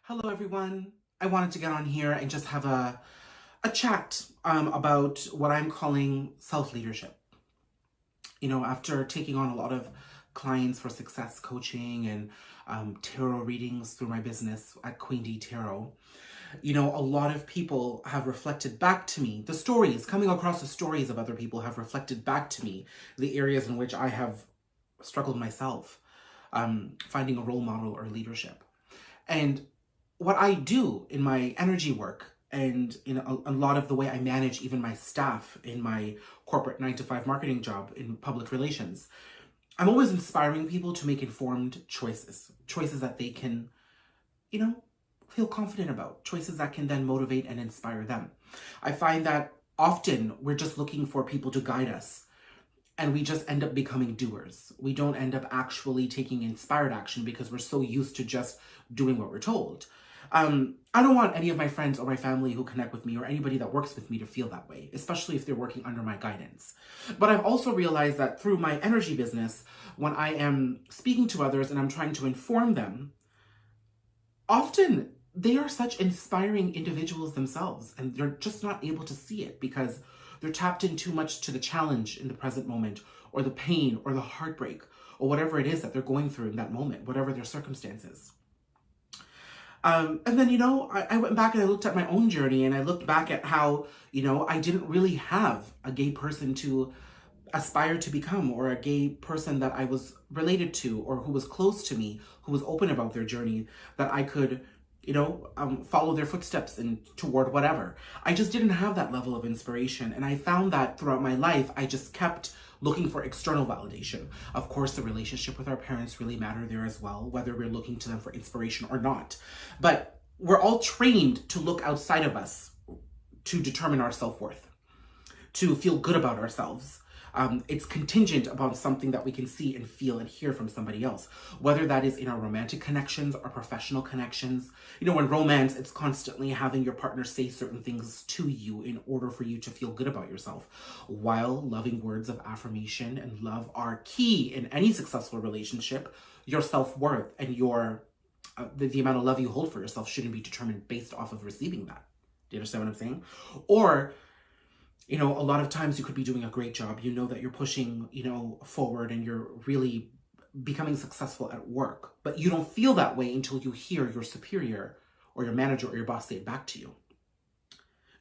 Hello, everyone. I wanted to get on here and just have a chat about what I'm calling self-leadership. You know, after taking on a lot of clients for success coaching and tarot readings through my business at Queen D Tarot, you know, a lot of people have reflected back to me, the stories, coming across the stories of other people have reflected back to me the areas in which I have struggled myself, finding a role model or leadership. And what I do in my energy work and in a lot of the way I manage even my staff in my corporate 9-to-5 marketing job in public relations, I'm always inspiring people to make informed choices that they can, you know, feel confident about, choices that can then motivate and inspire them. I find that often we're just looking for people to guide us, and we just end up becoming doers. We don't end up actually taking inspired action because we're so used to just doing what we're told. I don't want any of my friends or my family who connect with me or anybody that works with me to feel that way, especially if they're working under my guidance. But I've also realized that through my energy business, when I am speaking to others and I'm trying to inform them, often they are such inspiring individuals themselves, and they're just not able to see it because they're tapped in too much to the challenge in the present moment, or the pain, or the heartbreak, or whatever it is that they're going through in that moment, whatever their circumstances. And then, you know, I went back and I looked at my own journey, and I looked back at how, you know, I didn't really have a gay person to aspire to become, or a gay person that I was related to, or who was close to me, who was open about their journey, that I could, you know, follow their footsteps and toward whatever. I just didn't have that level of inspiration. And I found that throughout my life, I just kept looking for external validation. Of course, the relationship with our parents really matter there as well, whether we're looking to them for inspiration or not. But we're all trained to look outside of us to determine our self-worth, to feel good about ourselves. It's contingent upon something that we can see and feel and hear from somebody else, whether that is in our romantic connections or professional connections. You know, in romance, it's constantly having your partner say certain things to you in order for you to feel good about yourself, while loving words of affirmation and love are key in any successful relationship. Your self-worth and your the amount of love you hold for yourself shouldn't be determined based off of receiving that. Do you understand what I'm saying? Or, you know, a lot of times you could be doing a great job. You know that you're pushing, you know, forward and you're really becoming successful at work, but you don't feel that way until you hear your superior or your manager or your boss say it back to you.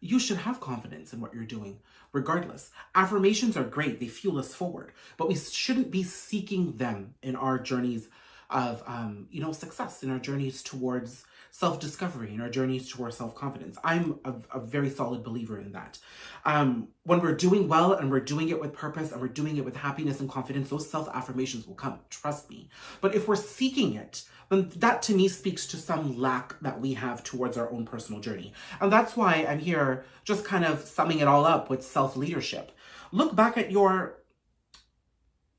You should have confidence in what you're doing, regardless. Affirmations are great. They fuel us forward, but we shouldn't be seeking them in our journeys of, you know, success, in our journeys towards self-discovery, in our journeys towards self-confidence. I'm a very solid believer in that. When we're doing well and we're doing it with purpose and we're doing it with happiness and confidence, those self-affirmations will come, trust me. But if we're seeking it, then that to me speaks to some lack that we have towards our own personal journey. And that's why I'm here just kind of summing it all up with self-leadership. Look back at your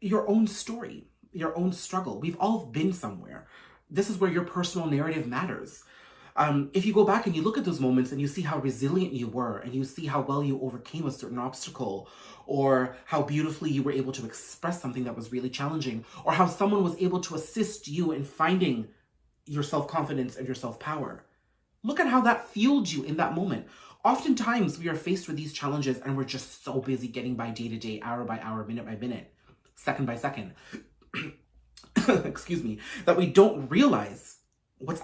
own story, your own struggle. We've all been somewhere. This is where your personal narrative matters. If you go back and you look at those moments and you see how resilient you were, and you see how well you overcame a certain obstacle, or how beautifully you were able to express something that was really challenging, or how someone was able to assist you in finding your self-confidence and your self-power. Look at how that fueled you in that moment. Oftentimes we are faced with these challenges and we're just so busy getting by day to day, hour by hour, minute by minute, second by second, excuse me, that we don't realize what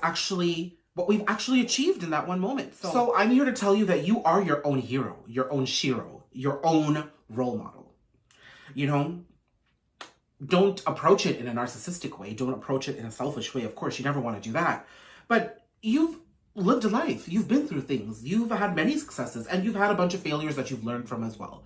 we've actually achieved in that one moment. So I'm here to tell you that you are your own hero, your own shiro, your own role model. You know, don't approach it in a narcissistic way. Don't approach it in a selfish way. Of course, you never want to do that. But you've lived a life. You've been through things. You've had many successes, and you've had a bunch of failures that you've learned from as well.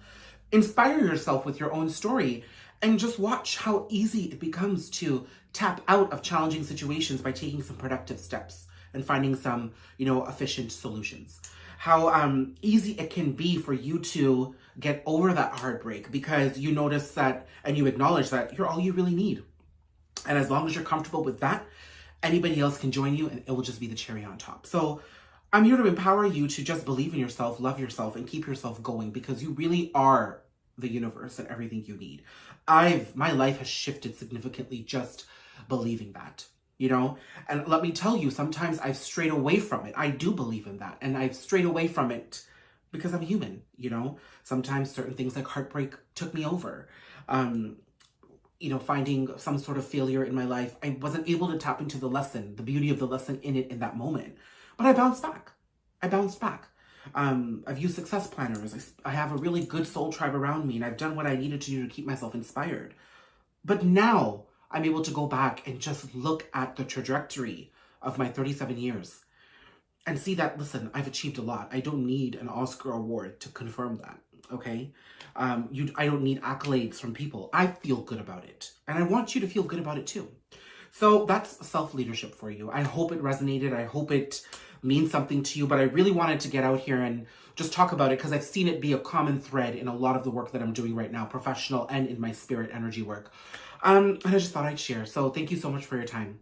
Inspire yourself with your own story, and just watch how easy it becomes to tap out of challenging situations by taking some productive steps and finding some, you know, efficient solutions. How easy it can be for you to get over that heartbreak because you notice that and you acknowledge that you're all you really need. And as long as you're comfortable with that, anybody else can join you and it will just be the cherry on top. So I'm here to empower you to just believe in yourself, love yourself, and keep yourself going, because you really are the universe and everything you need. My life has shifted significantly just believing that. you know? And let me tell you, sometimes I've strayed away from it. I do believe in that. And I've strayed away from it because I'm human, you know? Sometimes certain things like heartbreak took me over. You know, finding some sort of failure in my life, I wasn't able to tap into the lesson, the beauty of the lesson in it in that moment. But I bounced back. I bounced back. I've used success planners. I have a really good soul tribe around me, and I've done what I needed to do to keep myself inspired. But now I'm able to go back and just look at the trajectory of my 37 years and see that, listen, I've achieved a lot. I don't need an Oscar award to confirm that, okay? I don't need accolades from people. I feel good about it. And I want you to feel good about it too. So that's self-leadership for you. I hope it resonated. I hope it means something to you. But I really wanted to get out here and just talk about it because I've seen it be a common thread in a lot of the work that I'm doing right now, professional and in my spirit energy work. And I just thought I'd share. So thank you so much for your time.